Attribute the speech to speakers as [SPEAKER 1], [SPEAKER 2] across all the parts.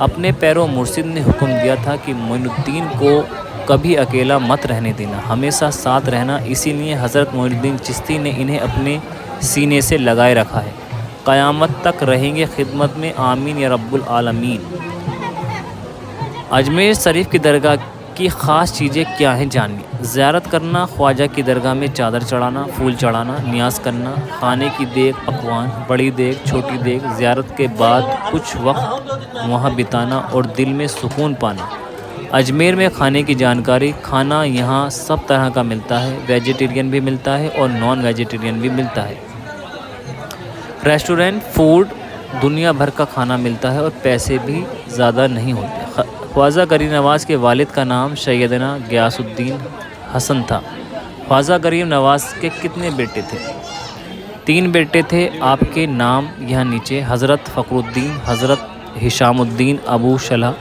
[SPEAKER 1] اپنے پیرو مرشد نے حکم دیا تھا کہ معین الدین کو کبھی اکیلا مت رہنے دینا، ہمیشہ ساتھ رہنا۔ اسی لیے حضرت معین الدین چشتی نے انہیں اپنے سینے سے لگائے رکھا ہے۔ قیامت تک رہیں گے خدمت میں، آمین یا رب العالمین۔ اجمیر شریف کی درگاہ کی خاص چیزیں کیا ہیں جانیے۔ زیارت کرنا، خواجہ کی درگاہ میں چادر چڑھانا، پھول چڑھانا، نیاز کرنا، کھانے کی دیگ، پکوان، بڑی دیگ، چھوٹی دیگ، زیارت کے بعد کچھ وقت وہاں بتانا اور دل میں سکون پانا۔ اجمیر میں کھانے کی جانکاری۔ کھانا یہاں سب طرح کا ملتا ہے، ویجیٹیرین بھی ملتا ہے اور نان ویجیٹیرین بھی ملتا ہے۔ ریسٹورنٹ فوڈ دنیا بھر کا کھانا ملتا ہے اور پیسے بھی زیادہ نہیں ہوتے۔ خواجہ غریب نواز کے والد کا نام سیدنا غیاث الدین حسن تھا۔ خواجہ غریب نواز کے کتنے بیٹے تھے؟ 3 بیٹے تھے۔ آپ کے نام یہاں نیچے: حضرت فخر الدین، حضرت ہشام الدین ابو شلہ،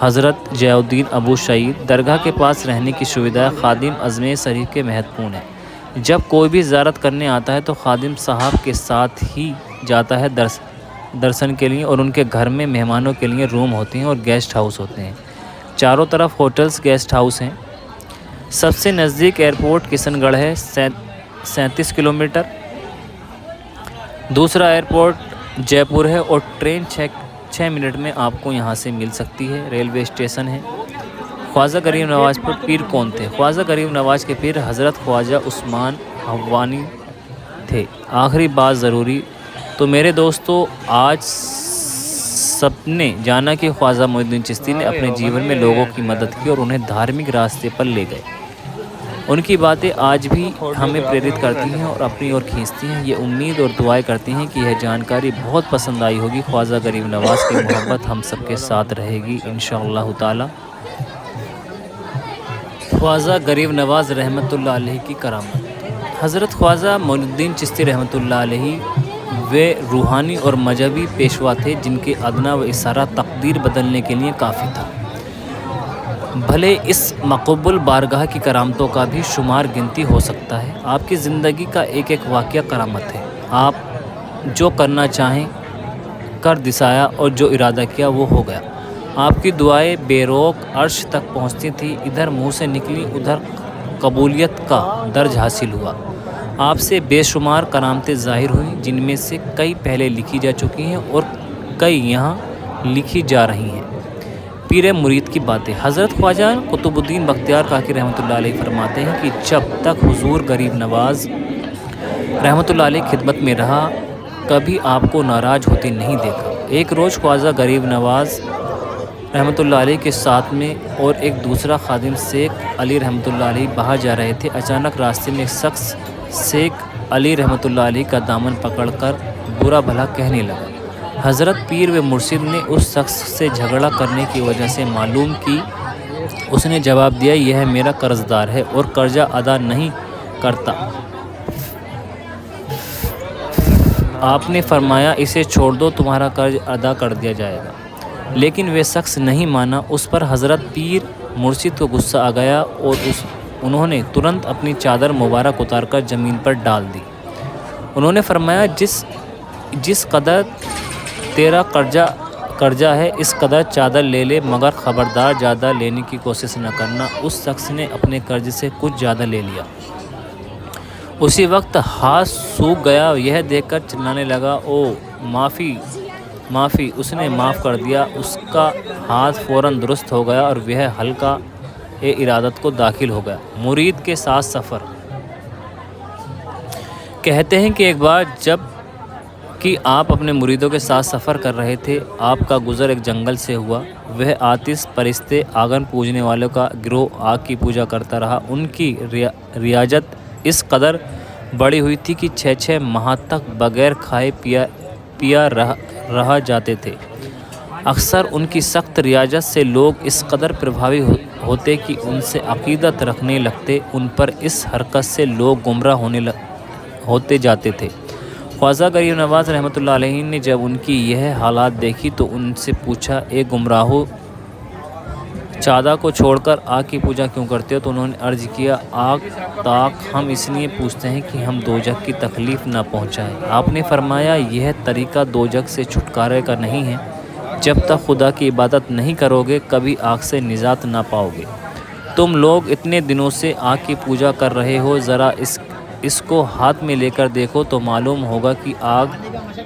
[SPEAKER 1] حضرت ضیاء الدین ابو سعید۔ درگاہ کے پاس رہنے کی سویدھا۔ خادم اجمیر شریف کے مہتوپورن ہے۔ جب کوئی بھی زیارت کرنے آتا ہے تو خادم صاحب کے ساتھ ہی جاتا ہے درشن کے لیے، اور ان کے گھر میں مہمانوں کے لیے روم ہوتے ہیں اور گیسٹ ہاؤس ہوتے ہیں۔ چاروں طرف ہوٹلز، گیسٹ ہاؤس ہیں۔ سب سے نزدیک ایئرپورٹ کشن گڑھ ہے، 37 کلومیٹر۔ دوسرا ایئرپورٹ جے پور ہے اور ٹرین 6 منٹ میں آپ کو یہاں سے مل سکتی ہے۔ ریلوے اسٹیشن ہے۔ خواجہ غریب نواز پر پیر کون تھے؟ خواجہ غریب نواز کے پیر حضرت خواجہ عثمان حوانی تھے۔ آخری بات ضروری تو میرے دوستو، آج سب نے جانا کہ خواجہ معین الدین چشتی نے اپنے جیون میں لوگوں کی مدد کی اور انہیں دھارمک راستے پر لے گئے۔ ان کی باتیں آج بھی ہمیں پریرت کرتی ہیں اور اپنی اور کھینچتی ہیں۔ یہ امید اور دعائیں کرتی ہیں کہ یہ جانکاری بہت پسند آئی ہوگی۔ خواجہ غریب نواز کی محبت ہم سب کے ساتھ رہے گی انشاءاللہ تعالی۔ خواجہ غریب نواز رحمۃ اللہ علیہ کی کرامت۔ حضرت خواجہ معین الدین چشتی رحمۃ اللہ علیہ وہ روحانی اور مذہبی پیشوا تھے جن کے ادنا و اشارہ تقدیر بدلنے کے لیے کافی تھا۔ بھلے اس مقبول بارگاہ کی کرامتوں کا بھی شمار گنتی ہو سکتا ہے۔ آپ کی زندگی کا ایک ایک واقعہ کرامت ہے۔ آپ جو کرنا چاہیں کر دکھایا اور جو ارادہ کیا وہ ہو گیا۔ آپ کی دعائیں بے روک عرش تک پہنچتی تھیں، ادھر منہ سے نکلی ادھر قبولیت کا درج حاصل ہوا۔ آپ سے بے شمار کرامتیں ظاہر ہوئیں، جن میں سے کئی پہلے لکھی جا چکی ہیں اور کئی یہاں لکھی جا رہی ہیں۔ پیر مرید کی باتیں۔ حضرت خواجہ قطب الدین بختیار کاکی رحمۃ اللہ علیہ فرماتے ہیں کہ جب تک حضور غریب نواز رحمۃ اللہ علیہ خدمت میں رہا، کبھی آپ کو ناراض ہوتے نہیں دیکھا۔ ایک روز خواجہ غریب نواز رحمۃ اللہ علیہ کے ساتھ میں اور ایک دوسرا خادم شیخ علی رحمۃ اللہ علیہ باہر جا رہے تھے۔ اچانک راستے میں ایک شخص شیخ علی رحمۃ اللہ علیہ کا دامن پکڑ کر برا بھلا کہنے لگا۔ حضرت پیر و مرشد نے اس شخص سے جھگڑا کرنے کی وجہ سے معلوم کی۔ اس نے جواب دیا، یہ میرا قرض دار ہے اور قرضہ ادا نہیں کرتا۔ آپ نے فرمایا، اسے چھوڑ دو، تمہارا قرض ادا کر دیا جائے گا۔ لیکن وہ شخص نہیں مانا۔ اس پر حضرت پیر مرشد کو غصہ آ گیا اور انہوں نے ترنت اپنی چادر مبارک اتار کر زمین پر ڈال دی۔ انہوں نے فرمایا، جس قدر تیرا قرضہ ہے اس قدر چادر لے لے، مگر خبردار زیادہ لینے کی کوشش نہ کرنا۔ اس شخص نے اپنے قرض سے کچھ زیادہ لے لیا۔ اسی وقت ہاتھ سوکھ گیا۔ یہ دیکھ کر چلانے لگا، او معافی معافی! اس نے معاف کر دیا۔ اس کا ہاتھ فوراً درست ہو گیا اور وہ حلقہ ارادت کو داخل ہو گیا۔ مرید کے ساتھ سفر۔ کہتے ہیں کہ ایک بار جب کہ آپ اپنے مریدوں کے ساتھ سفر کر رہے تھے، آپ کا گزر ایک جنگل سے ہوا۔ وہ آتش پرستے آگن پوجنے والوں کا گروہ آگ کی پوجا کرتا رہا۔ ان کی ریاضت اس قدر بڑی ہوئی تھی کہ 6 ماہ تک بغیر کھائے پیا رہ جاتے تھے۔ اکثر ان کی سخت ریاضت سے لوگ اس قدر پربھاوی ہوتے کہ ان سے عقیدت رکھنے لگتے۔ ان پر اس حرکت سے لوگ گمراہ ہوتے جاتے تھے۔ خواجہ غریب نواز رحمۃ اللہ علیہ نے جب ان کی یہ حالات دیکھی تو ان سے پوچھا، اے گمراہو، چادہ کو چھوڑ کر آگ کی پوجا کیوں کرتے ہو؟ تو انہوں نے عرض کیا، آگ تاک ہم اس لیے پوجتے ہیں کہ ہم دوزخ کی تکلیف نہ پہنچائیں۔ آپ نے فرمایا، یہ طریقہ دوزخ سے چھٹکارے کا نہیں ہے، جب تک خدا کی عبادت نہیں کرو گے کبھی آگ سے نجات نہ پاؤ گے۔ تم لوگ اتنے دنوں سے آگ کی پوجا کر رہے ہو، ذرا اس کو ہاتھ میں لے کر دیکھو تو معلوم ہوگا کہ آگ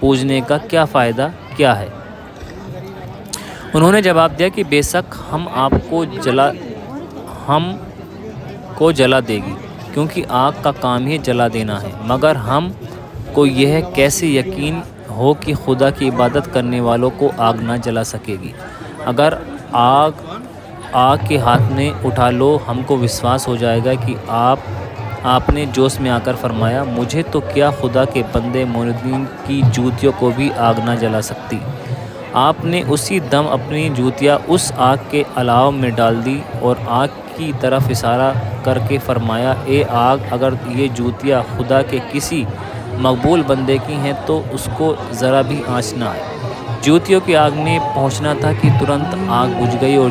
[SPEAKER 1] پوجنے کا کیا فائدہ کیا ہے۔ انہوں نے جواب دیا کہ بے شک ہم کو جلا دے گی، کیونکہ آگ کا کام ہی جلا دینا ہے، مگر ہم کو یہ کیسے یقین ہو کہ خدا کی عبادت کرنے والوں کو آگ نہ جلا سکے گی؟ اگر آگ کے ہاتھ میں اٹھا لو ہم کو وشواس ہو جائے گا کہ آپ نے جوش میں آ کر فرمایا، مجھے تو کیا خدا کے بندے مومنین کی جوتیوں کو بھی آگ نہ جلا سکتی؟ آپ نے اسی دم اپنی جوتیاں اس آگ کے الاؤ میں ڈال دی اور آگ کی طرف اشارہ کر کے فرمایا، اے آگ، اگر یہ جوتیاں خدا کے کسی مقبول بندے کی ہیں تو اس کو ذرا بھی آنچ نہ آئے۔ جوتیوں کی آگ نے پہنچنا تھا کہ ترنت آگ بجھ گئی اور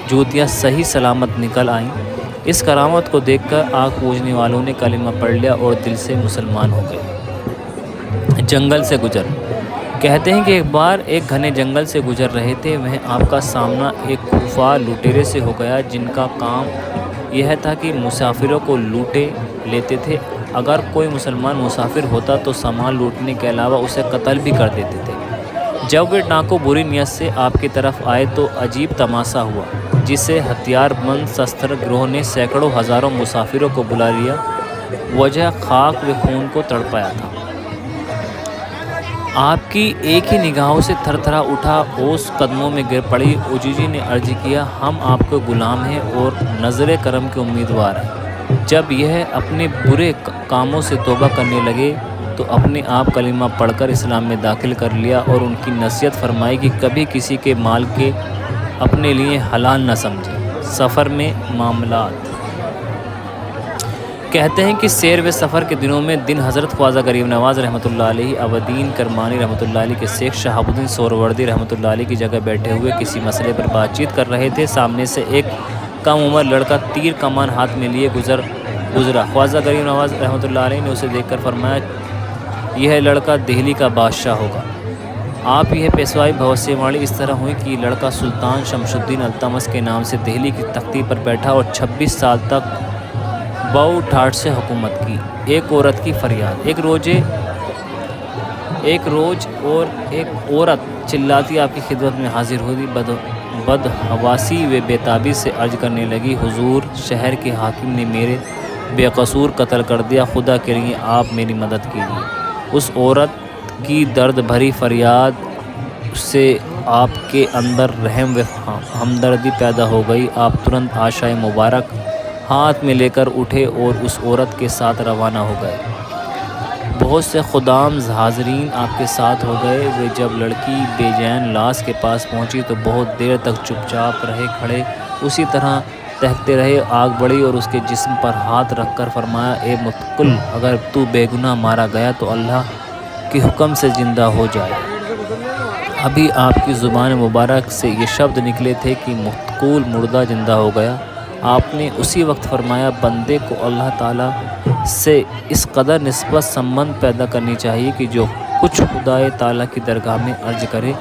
[SPEAKER 1] جوتیاں صحیح سلامت نکل آئیں۔ اس کرامت کو دیکھ کر آگ پوجنے والوں نے کلمہ پڑھ لیا اور دل سے مسلمان ہو گئے۔ جنگل سے گزر۔ کہتے ہیں کہ ایک بار ایک گھنے جنگل سے گزر رہے تھے، وہیں آپ کا سامنا ایک خوفار لٹیرے سے ہو گیا جن کا کام یہ تھا کہ مسافروں کو لوٹے لیتے تھے۔ اگر کوئی مسلمان مسافر ہوتا تو سامان لوٹنے کے علاوہ اسے قتل بھی کر دیتے تھے۔ جب وہ ڈاکو بری نیت سے آپ کی طرف آئے تو عجیب تماشا ہوا، جسے ہتھیار بند شستر گروہ نے سینکڑوں ہزاروں مسافروں کو بلا لیا۔ وجہ خاک و خون کو تڑپایا تھا۔ آپ کی ایک ہی نگاہوں سے تھر تھرا اٹھا، اوس قدموں میں گر پڑی۔ عجیجی نے عرض کیا، ہم آپ کے غلام ہیں اور نظر کرم کے امیدوار ہیں۔ جب یہ اپنے برے کاموں سے توبہ کرنے لگے تو اپنے آپ کلمہ پڑھ کر اسلام میں داخل کر لیا اور ان کی نصیحت فرمائی کہ کبھی کسی کے مال کے اپنے لیے حلال نہ سمجھے۔ سفر میں معاملات۔ کہتے ہیں کہ سیر و سفر کے دنوں میں دن حضرت خواجہ غریب نواز رحمۃ اللہ علیہ ابدین کرمانی رحمۃ اللہ علیہ کے شیخ شہاب الدین سہروردی رحمۃ اللہ علیہ کی جگہ بیٹھے ہوئے کسی مسئلے پر بات چیت کر رہے تھے۔ سامنے سے ایک کم عمر لڑکا تیر کمان ہاتھ میں لیے گزرا۔ خواجہ غریب نواز رحمۃ اللہ علیہ نے اسے دیکھ کر فرمایا، یہ لڑکا دہلی کا بادشاہ ہوگا۔ آپ یہ پیشوائی بھوسے واڑی اس طرح ہوئی کہ لڑکا سلطان شمس الدین التمش کے نام سے دہلی کی تختی پر بیٹھا اور 26 سال تک بہو ٹھاٹھ سے حکومت کی۔ ایک عورت کی فریاد۔ ایک روز اور ایک عورت چلاتی آپ کی خدمت میں حاضر ہوئی، بدحواسی و بےتابی سے عرض کرنے لگی، حضور، شہر کے حاکم نے میرے بے قصور قتل کر دیا، خدا کے لیے آپ میری مدد کیجیے۔ اس عورت کی درد بھری فریاد سے آپ کے اندر رحم و ہمدردی پیدا ہو گئی۔ آپ ترنت عشائے مبارک ہاتھ میں لے کر اٹھے اور اس عورت کے ساتھ روانہ ہو گئے۔ بہت سے خدام حاضرین آپ کے ساتھ ہو گئے۔ وہ جب لڑکی بے جان لاش کے پاس پہنچی تو بہت دیر تک چپ چاپ رہے کھڑے، اسی طرح تہکتے رہے۔ آگ بڑھی اور اس کے جسم پر ہاتھ رکھ کر فرمایا، اے متقل، اگر تو بے گناہ مارا گیا تو اللہ کے حکم سے زندہ ہو جائے۔ ابھی آپ کی زبان مبارک سے یہ شبد نکلے تھے کہ متقول مردہ زندہ ہو گیا۔ آپ نے اسی وقت فرمایا، بندے کو اللہ تعالیٰ سے اس قدر نسبت سمبند پیدا کرنی چاہیے کہ جو کچھ خدائے تعالیٰ کی درگاہ میں عرض کرے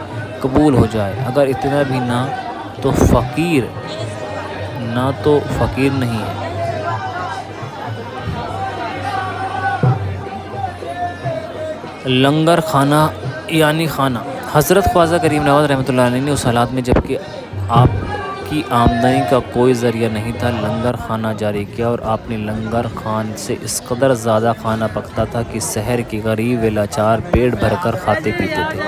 [SPEAKER 1] قبول ہو جائے۔ اگر اتنا بھی نہ تو فقیر نہیں ہے۔ لنگر خانہ یعنی خانہ۔ حضرت خواجہ غریب نواز رحمۃ اللہ علیہ نے اس حالات میں جبکہ آپ کی آمدنی کا کوئی ذریعہ نہیں تھا، لنگر خانہ جاری کیا، اور آپ نے لنگر خان سے اس قدر زیادہ کھانا پکتا تھا کہ شہر کے غریب و لاچار پیٹ بھر کر کھاتے پیتے تھے۔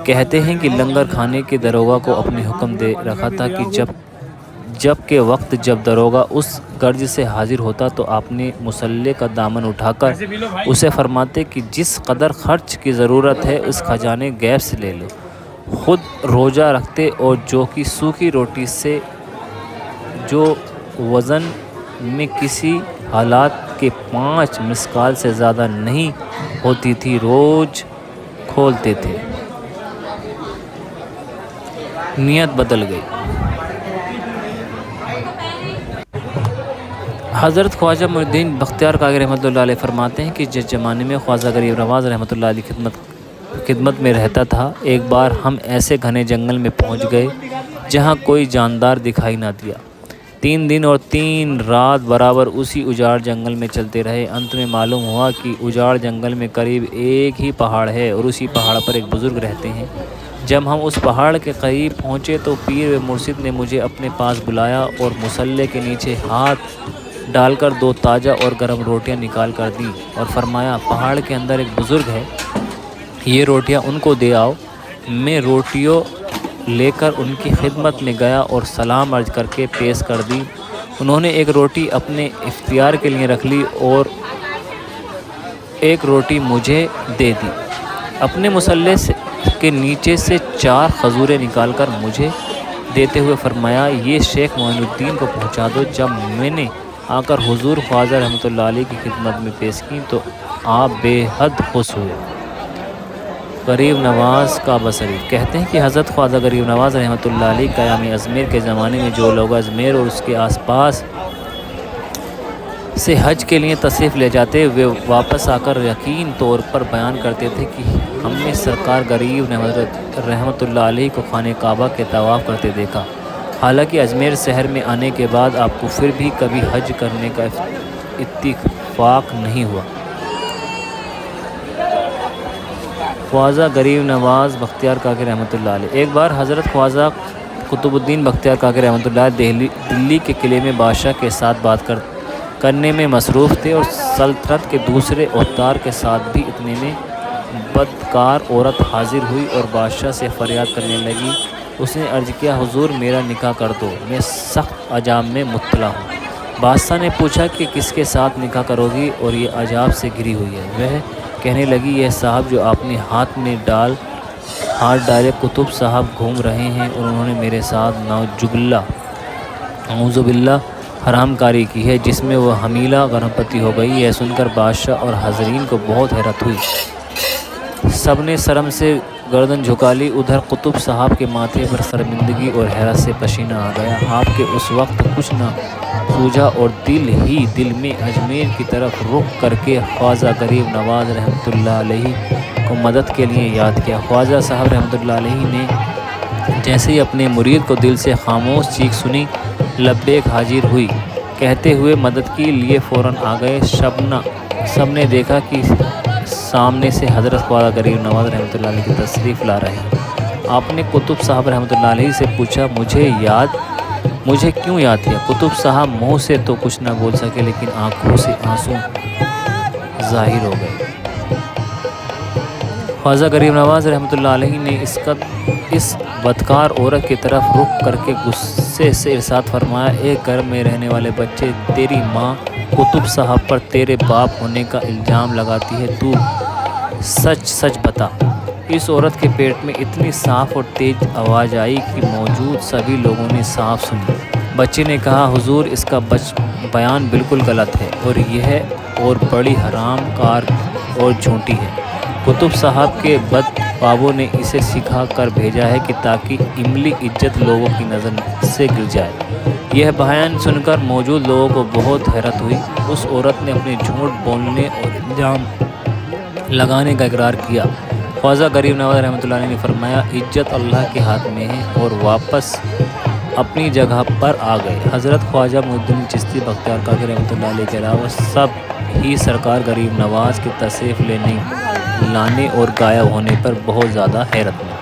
[SPEAKER 1] کہتے ہیں کہ لنگر خانے کے داروغہ کو اپنے حکم دے رکھا تھا کہ جب داروغہ اس گرج سے حاضر ہوتا تو آپ نے مسلح کا دامن اٹھا کر اسے فرماتے کہ جس قدر خرچ کی ضرورت ہے اس خزانے غیب سے لے لو۔ خود روزہ رکھتے اور جو کہ سوکھی روٹی سے جو وزن میں کسی حالات کے 5 مسقال سے زیادہ نہیں ہوتی تھی روز کھولتے تھے۔ نیت بدل گئی۔ حضرت خواجہ معین الدین بختیار کاکی رحمۃ اللہ علیہ فرماتے ہیں کہ جس زمانے میں خواجہ غریب نواز رحمۃ اللہ علیہ خدمت خدمت میں رہتا تھا۔ ایک بار ہم ایسے گھنے جنگل میں پہنچ گئے جہاں کوئی جاندار دکھائی نہ دیا۔ 3 دن اور 3 رات برابر اسی اجاڑ جنگل میں چلتے رہے۔ انت میں معلوم ہوا کہ اجاڑ جنگل میں قریب ایک ہی پہاڑ ہے اور اسی پہاڑ پر ایک بزرگ رہتے ہیں۔ جب ہم اس پہاڑ کے قریب پہنچے تو پیر و مرشد نے مجھے اپنے پاس بلایا اور مصلے کے نیچے ہاتھ ڈال کر 2 تازہ اور گرم روٹیاں نکال کر دیں اور فرمایا، پہاڑ کے اندر ایک بزرگ ہے، یہ روٹیاں ان کو دے آؤ۔ میں روٹیوں لے کر ان کی خدمت میں گیا اور سلام عرض کر کے پیش کر دی۔ انہوں نے ایک روٹی اپنے اختیار کے لیے رکھ لی اور ایک روٹی مجھے دے دی۔ اپنے مصلے کے نیچے سے 4 کھجوریں نکال کر مجھے دیتے ہوئے فرمایا، یہ شیخ معین الدین کو پہنچا دو۔ جب میں نے آ کر حضور خواجہ رحمۃ اللہ علیہ کی خدمت میں پیش کی تو آپ بے حد خوش ہوئے۔ غریب نواز کعبہ شریف کہتے ہیں کہ حضرت خواجہ غریب نواز رحمۃ اللہ علیہ قیام ازمیر کے زمانے میں جو لوگ ازمیر اور اس کے آس پاس سے حج کے لیے تشریف لے جاتے، وہ واپس آ کر یقین طور پر بیان کرتے تھے کہ ہم نے سرکار غریب نواز رحمۃ اللہ علیہ کو خانہ کعبہ کے طواف کرتے دیکھا۔ حالانکہ ازمیر شہر میں آنے کے بعد آپ کو پھر بھی کبھی حج کرنے کا اتفاق نہیں ہوا۔ خواجہ غریب نواز بختیار کاکی رحمۃ اللہ علیہ۔ ایک بار حضرت خواجہ قطب الدین بختیار کاکی رحمۃ اللہ علیہ دلی کے قلعے میں بادشاہ کے ساتھ بات کرنے میں مصروف تھے اور سلطنت کے دوسرے عہدیدار کے ساتھ بھی۔ اتنے میں بدکار عورت حاضر ہوئی اور بادشاہ سے فریاد کرنے لگی۔ اس نے عرض کیا، حضور میرا نکاح کر دو، میں سخت عذاب میں مبتلا ہوں۔ بادشاہ نے پوچھا کہ کس کے ساتھ نکاح کرو گی اور یہ عذاب سے گھری ہوئی ہے؟ وہ کہنے لگی، یہ صاحب جو آپ نے ہاتھ ڈالے قطب صاحب گھوم رہے ہیں اور انہوں نے میرے ساتھ اعوذ باللہ حرام کاری کی ہے جس میں وہ حمیلہ گربھوتی ہو گئی۔ یہ سن کر بادشاہ اور حاضرین کو بہت حیرت ہوئی۔ سب نے شرم سے گردن جھکا لی۔ ادھر قطب صاحب کے ماتھے پر شرمندگی اور حیرت سے پسینہ آ گیا۔ آپ کے اس وقت کچھ نہ سوجھا اور دل ہی دل میں اجمیر کی طرف رخ کر کے خواجہ غریب نواز رحمۃ اللہ علیہ کو مدد کے لیے یاد کیا۔ خواجہ صاحب رحمۃ اللہ علیہ نے جیسے ہی اپنے مرید کو دل سے خاموش چیخ سنی، لبیک حاضر ہوئی کہتے ہوئے مدد کے لیے فوراً آ گئے۔ سب نے دیکھا کہ سامنے سے حضرت خواجہ غریب نواز رحمۃ اللہ علیہ کی تشریف لا رہے ہیں۔ آپ نے قطب صاحب رحمۃ اللہ علیہ سے پوچھا، مجھے کیوں یاد کیا؟ قطب صاحب منہ سے تو کچھ نہ بول سکے لیکن آنکھوں سے آنسو ظاہر ہو گئے۔ خواجہ غریب نواز رحمۃ اللہ علیہ نے اس بدکار عورت کی طرف رخ کر کے غصے سے ارشاد فرمایا، ایک گھر میں رہنے والے بچے تیری ماں قطب صاحب پر تیرے باپ ہونے کا الزام لگاتی ہے، تو سچ بتا۔ اس عورت کے پیٹ میں اتنی صاف اور تیز آواز آئی کہ موجود سبھی لوگوں نے صاف سنی۔ بچے نے کہا، حضور اس کا بیان بالکل غلط ہے اور یہ اور بڑی حرام کار اور جھوٹی ہے۔ قطب صاحب کے بد خوابوں نے اسے سکھا کر بھیجا ہے کہ تاکہ عملی عزت لوگوں کی نظر سے گر جائے۔ یہ بیان سن کر موجود لوگوں کو بہت حیرت ہوئی۔ اس عورت نے اپنے جھوٹ بولنے اور الزام لگانے کا اقرار کیا۔ خواجہ غریب نواز رحمۃ اللہ علیہ نے فرمایا، عزت اللہ کے ہاتھ میں ہے، اور واپس اپنی جگہ پر آ گئے۔ حضرت خواجہ معین الدین چشتی بختیار کاکی رحمۃ اللہ علیہ کے علاوہ سب ہی سرکار غریب نواز کے تشریف لانے اور غائب ہونے پر بہت زیادہ حیرت میں